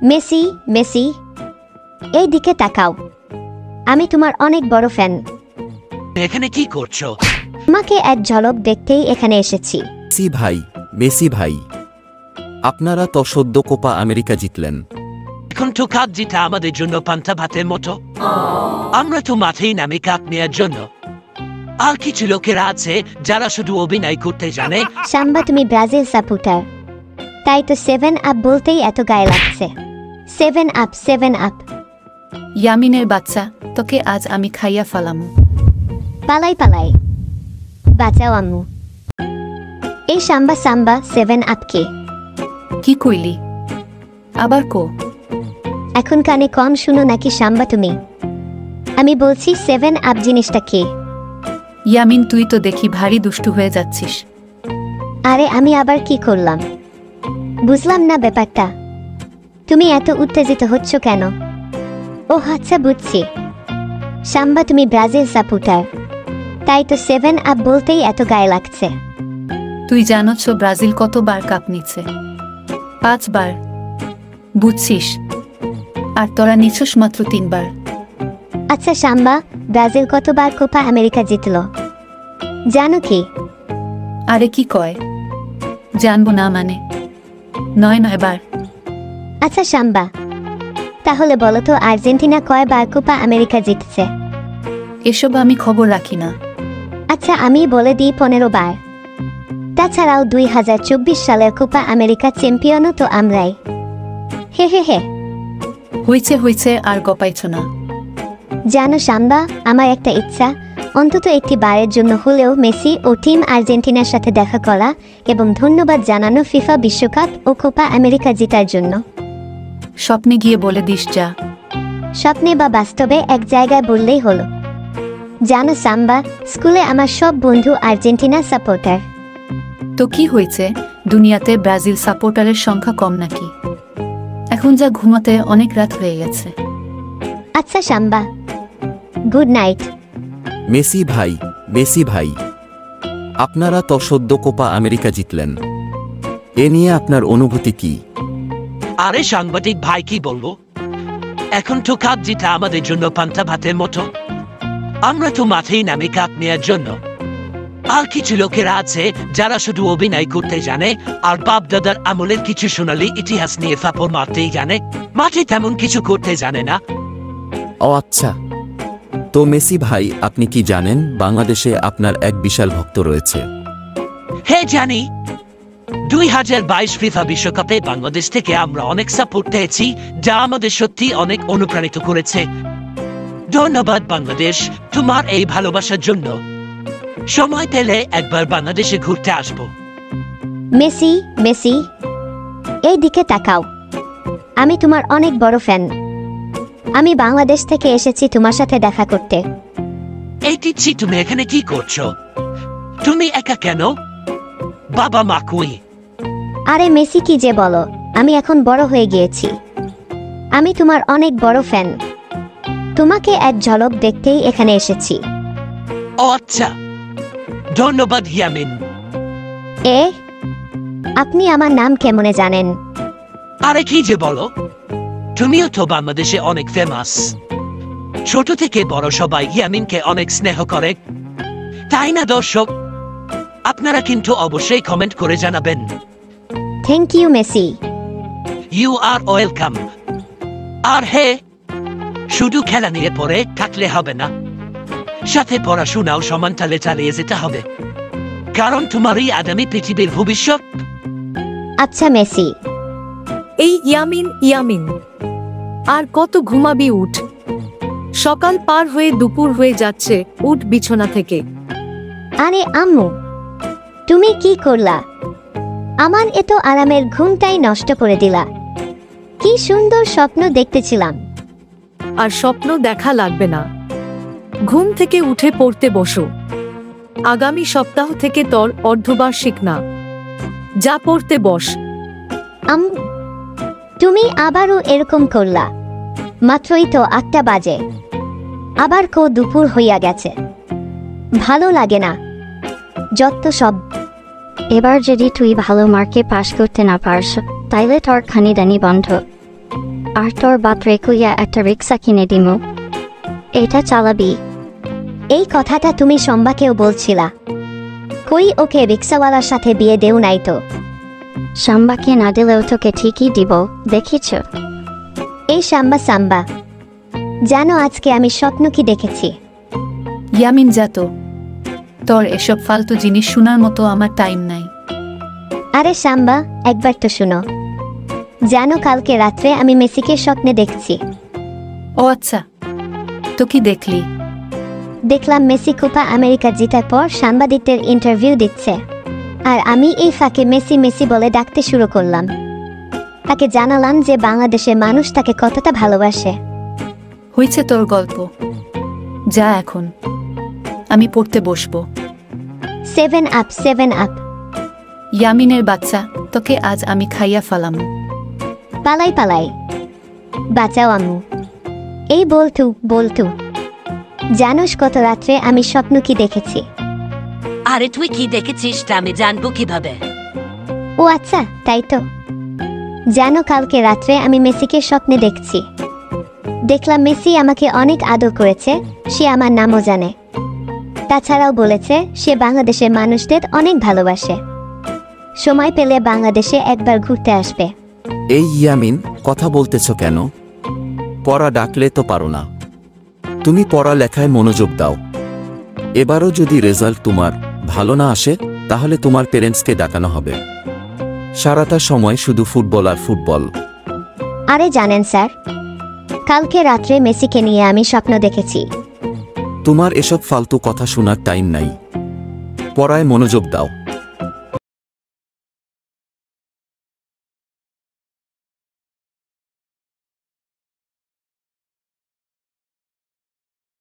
Messi Messi এই দিকে তাকাও, আমি তোমার অনেক বড় ফ্যান। এখানে কি করছো? তোমাকে এক ঝলক দেখতেই এখানে এসেছি। মেসি ভাই, আপনারা তো সদ্য কোপা আমেরিকা জিতলেন। এখন তো কাপ জিতা আমাদের জন্য পান্তা ভাতের মতো। আমরা তো মাঠেই নামি কাপ নেওয়ার জন্য। আর কিছু লোকেরা আছে যারা শুধু অভিনয় করতে জানে। সাম্বা, তুমি ব্রাজিল সাপোর্টার, তাই তো 7 আপ বলতেই এত গায়ে লাগছে। 7 আপ 7 আপ। ইয়ামিনের বাচ্চা, তোকে আজ আমি খাইয়া ফালামু। পালাই পালাই, বাঁচাও আম্মু। এই সাম্বা 7 আপ কে? কি কইলি? আবার কো। এখন কানে কম শুনো নাকি সাম্বা তুমি? আমি বলছি 7 আপ জিনিসটা কে? ইয়ামিন, তুই তো দেখি ভারী দুষ্টু হয়ে যাচ্ছিস। আরে আমি আবার কি করলাম? বুঝলাম না ব্যাপারটা। তুমি এত উত্তেজিত হচ্ছ কেন? ও আচ্ছা, বুঝছি। সাম্বা, তুমি ব্রাজিল সাপোর্টার, তাই তো 7 আপ বলতেই এত গায়ে লাগছে। তুই জানোছ ব্রাজিল কতবার কাপ নিচ্ছে? 5 বার, বুঝছিস? আর তোরা নিছস মাত্র 3 বার। আচ্ছা সাম্বা, ব্রাজিল কতবার কোপা আমেরিকা জিতল জানো কি? আরে কি কয়? জানবো না মানে? 9 বার। আচ্ছা সাম্বা, তাহলে বলো তো আর্জেন্টিনা কয়বার কোপা আমেরিকা জিতছে? এসব আমি খবর রাখি না। আচ্ছা আমি বলে দিই 15 বার। তাছাড়াও 2024 সালের কোপা আমেরিকা চ্যাম্পিয়নও তো আমরাই। হে হে হে। হয়েছে আর গপাইছ না। জানো সাম্বা, আমার একটা ইচ্ছা, অন্তত একটি বারের জন্য হলেও মেসি ও টিম আর্জেন্টিনার সাথে দেখা করা এবং ধন্যবাদ জানানো ফিফা বিশ্বকাপ ও কোপা আমেরিকা জেতার জন্য। স্বপ্নে গিয়ে বলে দিস যা। স্বপ্নে বা বাস্তবে এক জায়গায় বললেই হলো। জানো সাম্বা, স্কুলে আমার সব বন্ধু আর্জেন্টিনা সাপোর্টার। তো কি হয়েছে, দুনিয়াতে ব্রাজিল সাপোর্টারের সংখ্যা কম নাকি? এখন যা, ঘুমাতে অনেক রাত হয়ে গেছে। আচ্ছা সাম্বা, গুড নাইট। মেসি ভাই, আপনারা তো সদ্য কোপা আমেরিকা জিতলেন। এ নিয়ে আপনার অনুভূতি কি? আরে সাংবাদিক ভাই, কি বলবো? এখন তো কাপ জিতা আমাদের জন্য পান্তা ভাতের মতো। আমরা তো মাঠেই নামি কাপ নেওয়ার জন্য। আর কিছু লোকেরা আছে যারা শুধু অভিনয় করতে জানে আর বাপ দাদার আমলের কিছু সোনালী ইতিহাস নিয়ে ফাপড় মারতেই জানে, মাঠে তেমন কিছু করতে জানে না। ও আচ্ছা, তো মেসি ভাই, আপনি কি জানেন বাংলাদেশে আপনার এক বিশাল ভক্ত রয়েছে? হ্যাঁ জানি। 2022 ফিফা বিশ্বকাপে বাংলাদেশ থেকে আমরা অনেক সাপোর্ট পেয়েছি, যা আমাদের সত্যি অনেক অনুপ্রাণিত করেছে। ধন্যবাদ বাংলাদেশ তোমার এই ভালোবাসার জন্য। সময় পেলে একবার বাংলাদেশে ঘুরতে আসবো। মেসি এই দিকে তাকাও, আমি তোমার অনেক বড় ফ্যান। আমি বাংলাদেশ থেকে এসেছি তোমার সাথে দেখা করতে। এই টিচ্ছি, তুমি এখানে কি করছো? তুমি একা কেন? বাবা মা কই? আরে মেসি, কি যে বলো, আমি এখন বড় হয়ে গিয়েছি। আমি তোমার অনেক বড় ফ্যান। তোমাকে এক ঝলক দেখতেই এখানে এসেছি। ও আচ্ছা, ধন্যবাদ ইয়ামিন। আপনি আমার নাম কেমনে জানেন? আরে কি যে বলো, তুমিও তো বাংলাদেশে অনেক ফেমাস। ছোট থেকে বড় সবাই ইয়ামিনকে অনেক স্নেহ করে, তাই না দর্শক? আপনারা কিন্তু অবশ্যই কমেন্ট করে জানাবেন। Thank you Messi. You are welcome. আর হে, শুধু খেলা নিয়ে পড়ে থাকলে হবে না, সাথে পড়াশোনাও সমান তালে চালিয়ে যেতে হবে, কারণ তোমারই আগামী পৃথিবীর ভবিষ্যৎ। আচ্ছা মেসি। এই ইয়ামিন, আর কত ঘুমাবি? উঠ, সকাল পার হয়ে দুপুর হয়ে যাচ্ছে, উঠ বিছানা থেকে। আরে আম্মু, তুমি কি করলা? আমার এত আরামের ঘুমটাই নষ্ট করে দিলা। কি সুন্দর স্বপ্ন দেখতেছিলাম। আর স্বপ্ন দেখা লাগবে না, ঘুম থেকে উঠে পড়তে বসো। আগামী সপ্তাহ থেকে তোর অর্ধবার্ষিক না, যা পড়তে বস। আম্মু, তুমি আবারও এরকম করলা? মাত্রই তো 8টা বাজে, আবার দুপুর হইয়া গেছে। ভালো লাগে না যত সব। এবার যদি তুই ভালো মার্কে পাশ করতে না পারস, তাইলে তোর খানিদানি বন্ধ। আর তোর বাপরে কইয়া একটা রিক্সা কিনে দিমু, এটা চালাবি। এই কথাটা তুমি শম্বাকেও বলছিলা। কই ওকে রিক্সাওয়ালার সাথে বিয়ে দেও নাই তো? শাম্বাকে না দিলেও তোকে ঠিকই দিব, দেখিছ? এই শাম্বা সাম্বা, জানো আজকে আমি স্বপ্ন কি দেখেছি? ইয়ামিন যা তো, তোর এসব ফালতু জিনিস শোনার মতো আমার টাইম নাই। আরে শাম্বা, একবার তো শুনো। জানো কালকে রাত্রে আমি মেসিকে স্বপ্নে দেখছি। ও আচ্ছা, তো কি দেখলি? দেখলাম মেসি কোপা আমেরিকা জেতার পর সাংবাদিকদের ইন্টারভিউ দিচ্ছে, আর আমি এই ফাঁকে মেসি মেসি বলে ডাকতে শুরু করলাম। তাকে জানালাম যে বাংলাদেশের মানুষ তাকে কতটা ভালোবাসে। হয়েছে তোর গল্প, যা এখন আমি পড়তে বসবো। 7 আপ 7 আপ। ইয়ামিনের বাচ্চা, তোকে আজ আমি খাইয়া ফালামু। পালাই পালাই, বাঁচাও আম্মু। এই বলতু বলতু, জানোস কত রাত্রে আমি স্বপ্ন কি দেখেছি? আরে তুই কি দেখেছিস তা আমি জানবো কিভাবে? ও আচ্ছা, তাই তো। জানো কালকে রাত্রে আমি মেসিকে স্বপ্নে দেখছি। দেখলাম মেসি আমাকে অনেক আদর করেছে, সে আমার নামও জানে। তাছাড়াও বলেছে সে বাংলাদেশের মানুষদের অনেক ভালোবাসে, সময় পেলে বাংলাদেশে একবার ঘুরতে আসবে। এই ইয়ামিন, কথা বলতেছ কেন? পড়া ডাকলে তো পারো না। তুমি পড়ালেখায় মনোযোগ দাও। এবারও যদি রেজাল্ট তোমার ভালো না আসে তাহলে তোমার পেরেন্টসকে ডাকানো হবে। সারাটা সময় শুধু ফুটবল আর ফুটবল। আরে জানেন স্যার, কালকে রাত্রে মেসিকে নিয়ে আমি স্বপ্ন দেখেছি। তোমার এসব ফালতু কথা শোনার টাইম নাই, পড়ায় মনোযোগ দাও।